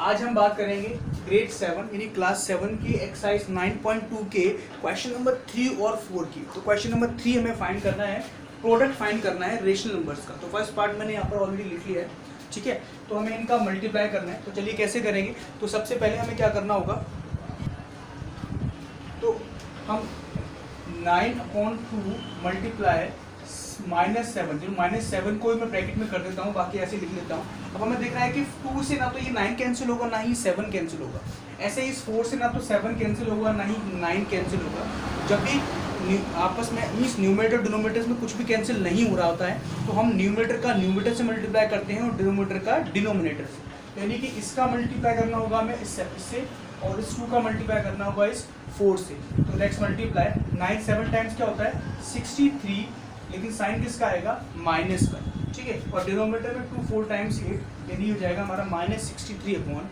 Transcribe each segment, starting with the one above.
आज हम बात करेंगे ग्रेड 7 यानी क्लास 7 की एक्सरसाइज 9.2 के क्वेश्चन नंबर 3 और 4 की। तो क्वेश्चन नंबर 3 हमें फाइंड करना है, प्रोडक्ट फाइंड करना है रेशनल नंबर्स का। तो फर्स्ट पार्ट मैंने यहाँ पर ऑलरेडी लिख लिया है, ठीक है। तो हमें इनका मल्टीप्लाई करना है। तो चलिए कैसे करेंगे। तो सबसे पहले हमें क्या करना होगा, तो हम 9/2 मल्टीप्लाई -7, जो -7 को मैं ब्रैकेट में कर देता हूँ, बाकी ऐसे लिख लेता हूँ। अब हमें देख रहा है कि 2 से ना तो ये 9 कैंसिल होगा, ना ही 7 कैंसिल होगा। ऐसे ही इस 4 से ना तो 7 कैंसिल होगा, ना ही 9 कैंसिल होगा। जब भी आपस में मीन्स न्यूमरेटर डिनोमिनेटर में कुछ भी कैंसिल नहीं हो रहा होता है, तो हम न्यूमरेटर का न्यूमरेटर से मल्टीप्लाई करते हैं और डिनोमिनेटर का डिनोमिनेटर से। यानी कि इसका मल्टीप्लाई करना होगा हमें इससे, और इस 2 का मल्टीप्लाई करना होगा इस 4 से। तो लेट्स मल्टीप्लाई 9 7 टाइम्स क्या होता है 63, लेकिन साइन किसका आएगा माइनस का, ठीक है। और डिनोमिनेटर में 2 4 टाइम्स 8, यानी हो जाएगा हमारा -63/8।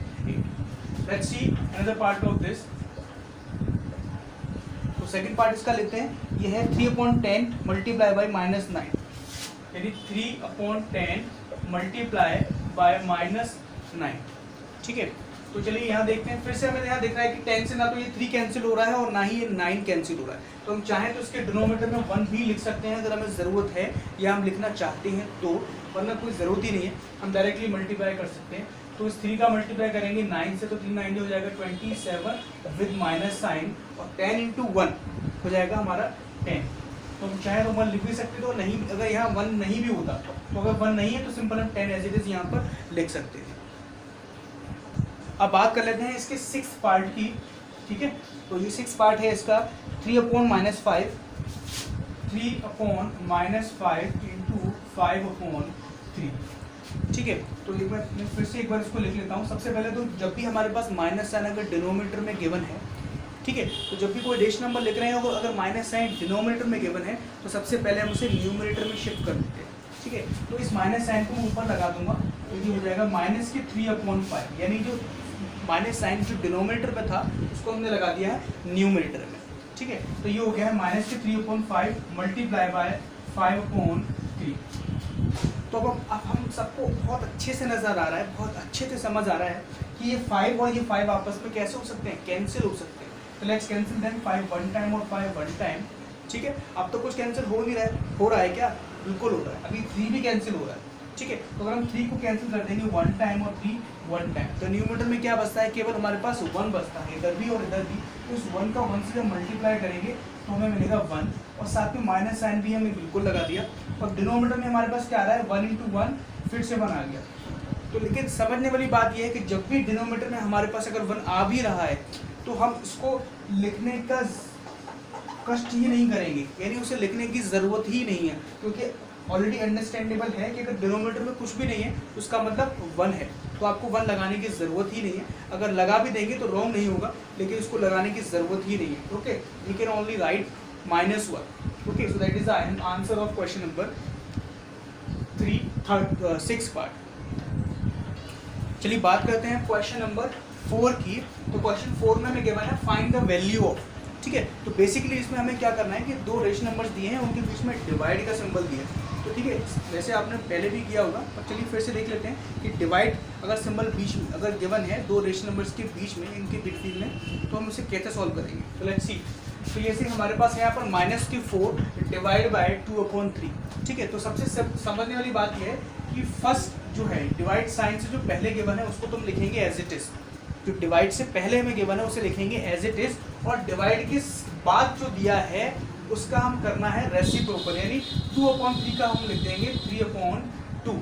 Let's see another part of this. तो सेकंड पार्ट इसका लेते हैं, ये है 3/10 मल्टीप्लाई बाय -9, यानी 3/10 मल्टीप्लाई बाय -9, ठीक है। तो चलिए यहाँ देखते हैं, फिर से हमें यहाँ देख रहा है कि 10 से ना तो ये 3 कैंसिल हो रहा है और ना ही ये 9 कैंसिल हो रहा है। तो हम चाहें तो इसके डिनोमिनेटर में 1 भी लिख सकते हैं अगर हमें ज़रूरत है या हम लिखना चाहते हैं तो, वरना कोई ज़रूरत ही नहीं है, हम डायरेक्टली मल्टीप्लाई कर सकते हैं। तो इस 3 का मल्टीप्लाई करेंगे 9 से, तो 3 9 हो जाएगा 27 विद माइनस साइन, और 10 × 1 हो जाएगा हमारा 10। तो हम चाहे तो 1 लिख भी सकते, तो नहीं, अगर यहाँ 1 नहीं भी होता तो अगर 1 नहीं है तो सिंपल हम 10 एज इट इज़ यहाँ पर लिख सकते हैं। अब बात कर लेते हैं इसके 6th पार्ट की, ठीक है। तो ये 6th पार्ट है इसका 3/-5, 3/-5 × 5/3, ठीक है। तो एक बार मैं फिर से एक बार इसको लिख लेता हूँ। सबसे पहले तो जब भी हमारे पास माइनस साइन अगर डिनोमिनेटर में गिवन है, ठीक है, तो जब भी कोई रेशनल नंबर लिख रहे हैं अगर माइनस साइन डिनोमिनेटर में गिवन है, तो सबसे पहले हम उसे न्यूमरेटर में शिफ्ट कर देते हैं, ठीक है। तो इस माइनस साइन को मैं ऊपर लगा दूंगा, तो ये हो जाएगा -3/5, यानी जो माइनस साइन जो डिनोमिनेटर में था उसको हमने लगा दिया है न्यूमरेटर में, ठीक है। तो ये हो गया है -3/5 मल्टीप्लाई बाय 5/3। तो अब हम सबको बहुत अच्छे से नज़र आ रहा है, बहुत अच्छे से समझ आ रहा है कि ये 5 और ये 5 आपस में कैसे हो सकते हैं, कैंसिल हो सकते हैं। तो लेट्स कैंसिल देन 5 1 टाइम और 5 1 टाइम, ठीक है। अब तो कुछ कैंसिल हो नहीं रहा है, हो रहा है क्या, बिल्कुल हो रहा है। अभी 3 भी कैंसिल हो रहा है, ठीक है। तो अगर हम 3 को कैंसिल कर देंगे 1 टाइम और 3 1 टाइम, तो न्यूमरेटर में क्या बचता है, केवल हमारे पास 1 बचता है, इधर भी और इधर भी। तो इस 1 का 1 से जब मल्टीप्लाई करेंगे तो हमें मिलेगा 1, और साथ में माइनस साइन भी हमें बिल्कुल लगा दिया। और डिनोमिनेटर में हमारे पास क्या आ रहा है 1 × 1, फिर से 1 आ गया। तो लेकिन समझने वाली बात यह है कि जब भी डिनोमिनेटर में हमारे पास अगर 1 आ भी रहा है, तो हम इसको लिखने का कष्ट ही नहीं करेंगे, यानी उसे लिखने की ज़रूरत ही नहीं है, क्योंकि ऑलरेडी अंडरस्टैंडेबल है कि अगर डिनोमिनेटर में कुछ भी नहीं है उसका मतलब 1 है, तो आपको 1 लगाने की ज़रूरत ही नहीं है। अगर लगा भी देंगे तो रॉन्ग नहीं होगा, लेकिन उसको लगाने की ज़रूरत ही नहीं है। Okay, you can only right -1। Okay, so that is the answer of question number 6 part. चलिए बात करते हैं क्वेश्चन नंबर 4 की। तो क्वेश्चन 4 में हमें गिवन है फाइंड द वैल्यू ऑफ, ठीक है। तो बेसिकली इसमें हमें क्या करना है कि 2 रेशनल नंबर्स दिए हैं, उनके बीच में डिवाइड का सिंबल दिया है। तो ठीक है, वैसे आपने पहले भी किया होगा, और चलिए फिर से देख लेते हैं कि डिवाइड अगर सिंबल बीच में अगर गिवन है 2 रेशनल नंबर्स के बीच में, इनके बिटवीन में, तो हम इसे कैसे सॉल्व करेंगे। तो लेट्स सी। तो जैसे हमारे पास यहाँ पर -4 डिवाइड बाय 2/3, ठीक है। तो सबसे समझने वाली बात यह है कि फर्स्ट जो है डिवाइड साइन से जो पहले गिवन है उसको तुम लिखेंगे एज इट इज़। जो डिवाइड से पहले हमें गिवन है उसे लिखेंगे एज इट इज़, और डिवाइड के बाद जो दिया है उसका हम करना है रेसिप्रोकल, यानी 2/3 का हम लिख देंगे 3/2,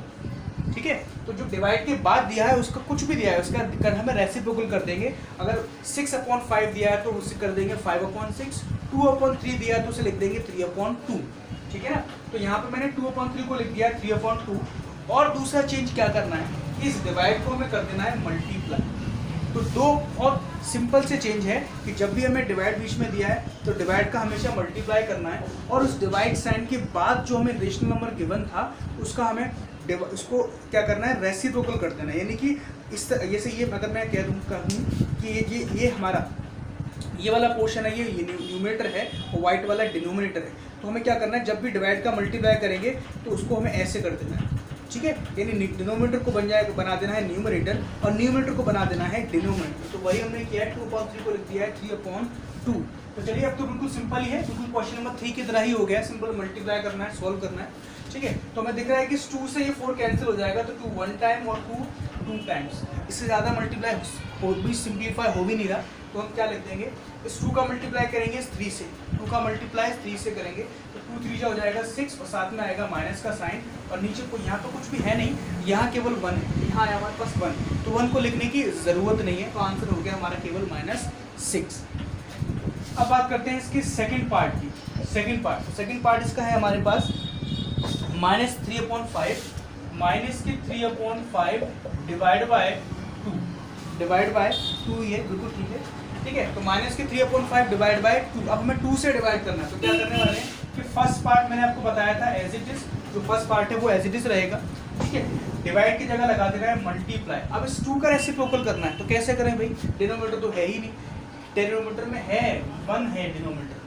ठीक है। तो जो डिवाइड के बाद दिया है उसका कुछ भी दिया है उसका हमें रेसिप्रोकल कर देंगे। अगर 6/5 दिया है तो उसे कर देंगे 5/6, 2/3 दिया है तो उसे लिख देंगे 3/2, ठीक है ना। तो यहाँ पे मैंने 2/3 को लिख दिया 3/2, और दूसरा चेंज क्या करना है, इस डिवाइड को हमें कर देना है मल्टीप्लाई। तो 2 बहुत सिंपल से चेंज है कि जब भी हमें डिवाइड बीच में दिया है तो डिवाइड का हमेशा मल्टीप्लाई करना है, और उस डिवाइड साइन के बाद जो हमें रेशनल नंबर गिवन था उसका हमें उसको क्या करना है, रेसिप्रोकल कर देना है। यानी कि इस तरह, जैसे ये अगर मैं कह दूँ कि ये हमारा ये वाला पोर्शन है, ये न्यूमरेटर है और वाइट वाला डिनोमिनेटर है। तो हमें क्या करना है, जब भी डिवाइड का मल्टीप्लाई करेंगे तो उसको हमें ऐसे कर देना है, ठीक है, यानी डिनोमिनेटर को बना देना है न्यूमरेटर और न्यूमरेटर को बना देना है डिनोमिनेटर। तो वही हमने किया है, 2/3 को लिख दिया है 3/2। तो चलिए अब तो बिल्कुल सिंपल ही है, बिल्कुल क्वेश्चन नंबर 3 की तरह ही हो गया, सिंपल मल्टीप्लाई करना है, सॉल्व करना है। ठीक है, तो हमें दिख रहा है कि 2 से ये 4 कैंसिल हो जाएगा, तो 2 1 टाइम और 2 2 टाइम्स, इससे ज़्यादा मल्टीप्लाई हो भी सिंप्लीफाई हो भी नहीं रहा। तो हम क्या लिख देंगे, इस 2 का मल्टीप्लाई करेंगे इस 3 से, 2 का मल्टीप्लाई 3 से करेंगे तो 2 3 हो जाएगा 6 और साथ में आएगा माइनस का साइन और नीचे को यहाँ तो कुछ भी है नहीं, यहाँ केवल 1 है, यहाँ आया हमारे पास 1, तो 1 को लिखने की ज़रूरत नहीं है, तो आंसर हो गया हमारा केवल -6। अब बात करते हैं इसके सेकंड पार्ट की। सेकंड पार्ट इसका है हमारे पास -3/5 माइनस के 3/5 डिवाइड बाय 2 ये बिल्कुल ठीक है। ठीक है, तो माइनस के 3/5 डिवाइड बाय 2, अब हमें 2 से डिवाइड करना है, तो क्या करने वाले हैं कि फर्स्ट पार्ट मैंने आपको बताया था एज इट इज, जो फर्स्ट पार्ट है वो एज इट इज रहेगा। ठीक है, डिवाइड की जगह लगा देना है मल्टीप्लाई। अब इस 2 का रेसिप्रोकल करना है, तो कैसे करें भाई, डिनोमिनेटर तो है ही नहीं, डिनोमिनेटर में है 1 है डिनोमिनेटर।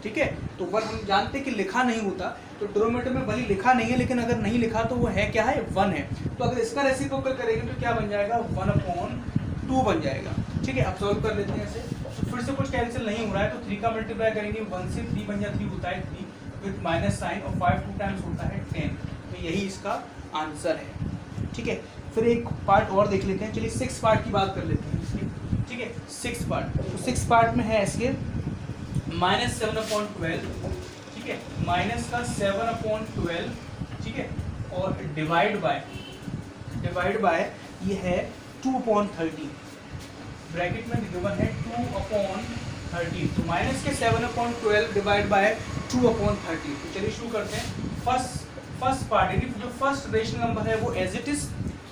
ठीक है, तो 1 हम जानते हैं कि लिखा नहीं होता, तो डिनोमिनेटर में भले लिखा नहीं है लेकिन अगर नहीं लिखा तो वो है क्या है, 1 है। तो अगर इसका रेसिप्रोकल करेंगे तो क्या बन जाएगा, 1/2 बन जाएगा। ठीक है, अब सॉल्व कर लेते हैं इसे, तो फिर से कुछ कैंसिल नहीं हो रहा है, तो 3 का मल्टीप्लाई करेंगे 1 से, 3 बन जाए 3 होता है 3 विद माइनस साइन और 5 2 टाइम्स होता है 10, तो यही इसका आंसर है। ठीक है, फिर एक पार्ट और देख लेते हैं, चलिए 6 पार्ट की बात कर लेते हैं इसके। ठीक है, 6 पार्ट, तो 6 पार्ट में है इसके -7/12। ठीक है, माइनस का 7/12। ठीक है, और डिवाइड बाय ये है 2/13, ब्रैकेट में गिवन है 2/13, तो माइनस के 7/12 डिवाइड बाय 2/13। तो चलिए शुरू करते हैं। फर्स्ट पार्ट यानी जो फर्स्ट रेशनल नंबर है वो एज इट इज।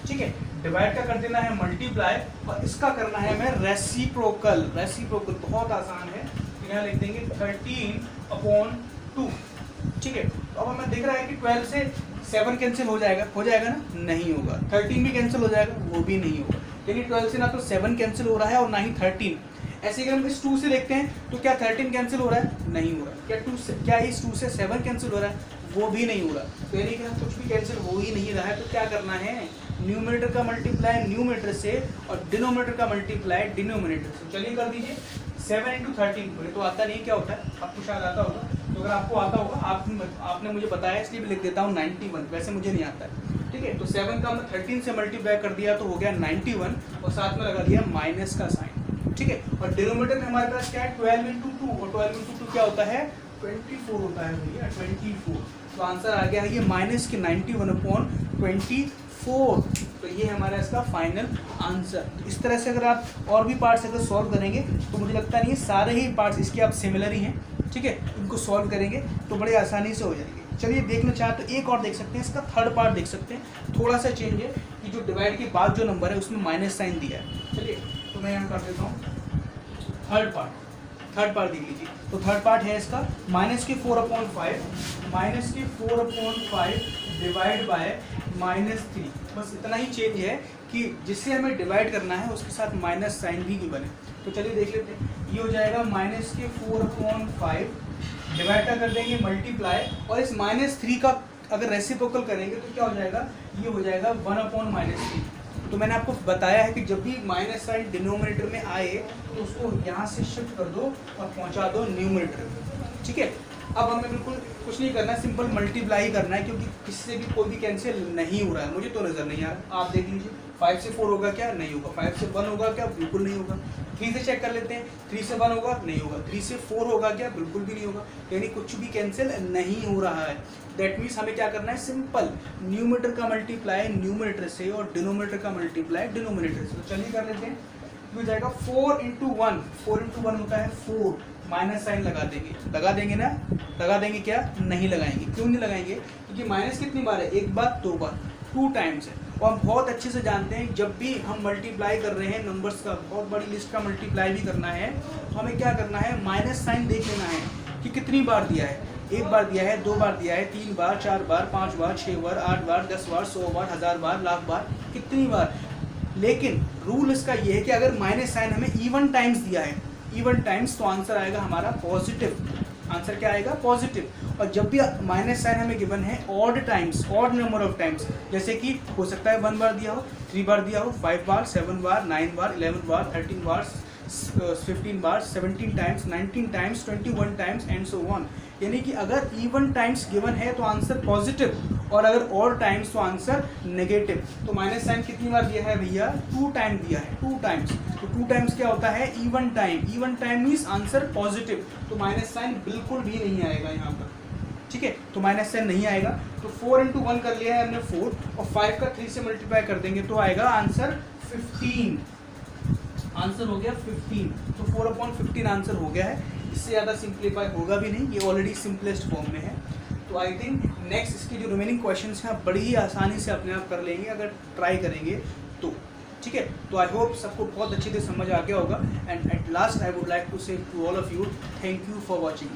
ठीक है, डिवाइड का कर देना है मल्टीप्लाई और इसका करना है हमें रेसिप्रोकल बहुत आसान है, यहाँ लिख देंगे 13/2। ठीक है, तो अब हमें दिख रहा है कि 12 से 7 कैंसिल हो जाएगा ना, नहीं होगा। 13 भी कैंसिल हो जाएगा, वो भी नहीं होगा, यानी 12 से ना तो 7 कैंसिल हो रहा है और ना ही 13। ऐसे अगर हम इस 2 से देखते हैं तो क्या 13 कैंसिल हो रहा है, नहीं हो रहा। क्या इस 2 से 7 कैंसिल हो रहा है, वो भी नहीं हो रहा। तो यानी कि हम कुछ भी कैंसिल हो ही नहीं रहा है, तो क्या करना है, न्यूमरेटर का मल्टीप्लाई न्यूमरेटर से और डिनोमिनेटर का मल्टीप्लाई डिनोमिनेटर से। चलिए कर दीजिए, 7 × 13, तो आता नहीं, क्या होता है आपको शायद आता होगा, तो अगर आपको आता होगा आपने मुझे बताया इसलिए भी लिख देता हूँ 91, वैसे मुझे नहीं आता है। ठीक है, तो 7 का हमने 13 से मल्टीप्लाई कर दिया तो हो गया 91 और साथ में लगा दिया माइनस का साइन। ठीक है, और डिनोमिनेटर में हमारे पास क्या है 12 × 2, और 12 × 2 क्या होता है 24 होता है भैया, 24। तो आंसर आ गया है ये माइनस के 91/24। तो ये हमारा इसका फाइनल आंसर। इस तरह से अगर आप और भी पार्ट्स अगर सॉल्व करेंगे तो मुझे लगता नहीं है सारे ही पार्ट्स इसके आप सिमिलर ही हैं। ठीक है, इनको सॉल्व करेंगे तो बड़े आसानी से हो जाएंगे। चलिए देखना चाहें तो एक और देख सकते हैं, इसका थर्ड पार्ट देख सकते हैं। थोड़ा सा चेंज है कि जो डिवाइड के बाद जो नंबर है उसमें माइनस साइन दिया है। चलिए तो मैं यहाँ कर देता हूँ थर्ड पार्ट देख लीजिए। तो थर्ड पार्ट है इसका -4/5 डिवाइड बाय -3। बस इतना ही चेंज है कि जिससे हमें डिवाइड करना है उसके साथ माइनस साइन भी गिवन है। तो चलिए देख लेते हैं, ये हो जाएगा -4/5 डिवाइड का कर देंगे मल्टीप्लाई, और इस -3 का अगर रेसिप्रोकल करेंगे तो क्या हो जाएगा, ये हो जाएगा 1/-3। तो मैंने आपको बताया है कि जब भी माइनस साइन डिनोमिनेटर में आए तो उसको यहाँ से शिफ्ट कर दो और पहुँचा दो न्यूमरेटर में। ठीक है, अब हमें बिल्कुल कुछ नहीं करना है, सिंपल मल्टीप्लाई ही करना है, क्योंकि किससे भी कोई भी कैंसिल नहीं हो रहा है, मुझे तो नज़र नहीं आ रहा। आप देख लीजिए, 5 से 4 होगा क्या, नहीं होगा। 5 से 1 होगा क्या, बिल्कुल नहीं होगा। 3 से चेक कर लेते हैं, 3 से 1 होगा, नहीं होगा। 3 से 4 होगा क्या, बिल्कुल भी नहीं होगा। यानी कुछ भी कैंसिल नहीं हो रहा है। दैट मीन्स हमें क्या करना है, सिंपल न्यूमरेटर का मल्टीप्लाई न्यूमरेटर से और डिनोमिनेटर का मल्टीप्लाई डिनोमिनेटर से। तो चलिए कर लेते हैं, हो जाएगा 4 × 1। 4 × 1 होता है 4, माइनस साइन लगा देंगे ना, लगा देंगे क्या, नहीं लगाएंगे। क्यों नहीं लगाएंगे, क्योंकि माइनस कितनी बार है, एक बार, 2 बार, 2 टाइम्स है। और हम बहुत अच्छे से जानते हैं जब भी हम मल्टीप्लाई कर रहे हैं नंबर्स का, बहुत बड़ी लिस्ट का मल्टीप्लाई भी करना है, तो हमें क्या करना है, माइनस साइन देख लेना है कि कितनी बार दिया है। 1 बार दिया है, 2 बार दिया है, 3 बार, 4 बार, 5 बार, 6 बार, 8 बार, 10 बार, 100 बार, 1000 बार, लाख बार, कितनी बार। लेकिन रूल इसका ये है कि अगर माइनस साइन हमें इवन टाइम्स दिया है, इवन टाइम्स, तो आंसर आएगा हमारा पॉजिटिव आंसर क्या आएगा पॉजिटिव। और जब भी माइनस साइन हमें गिवन है odd times, odd number of times, जैसे कि हो सकता है 1 बार दिया हो, 3 बार दिया हो, 5 बार, 7 बार, 9 बार, 11 बार, 13 बार, 15 बार, 17 times, 19 times, 21 times and so on. यानी कि अगर इवन टाइम्स गिवन है तो आंसर पॉजिटिव और अगर ऑड टाइम्स तो आंसर नेगेटिव। तो माइनस साइन कितनी बार दिया है भैया? 2 टाइम दिया है, 2 टाइम्स। तो 2 टाइम्स क्या होता है? Even time. Even time means answer positive, तो माइनस साइन बिल्कुल भी नहीं आएगा यहाँ पर, ठीक है। तो माइनस साइन नहीं आएगा। तो 4 इंटू 1 कर लिया है हमने 4, और 5 का 3 से मल्टीप्लाई कर देंगे तो आएगा आंसर 15। आंसर हो गया 15। तो 4/15 आंसर हो गया है। इससे ज़्यादा सिंप्लीफाई होगा भी नहीं, ये ऑलरेडी सिंपलेस्ट फॉर्म में है। तो आई थिंक नेक्स्ट इसके जो रिमेनिंग क्वेश्चंस हैं आप बड़ी ही आसानी से अपने आप कर लेंगे अगर ट्राई करेंगे तो, ठीक है। तो आई होप सबको बहुत अच्छे से समझ आ गया होगा। And at last I would like to say to all of you, thank you for watching.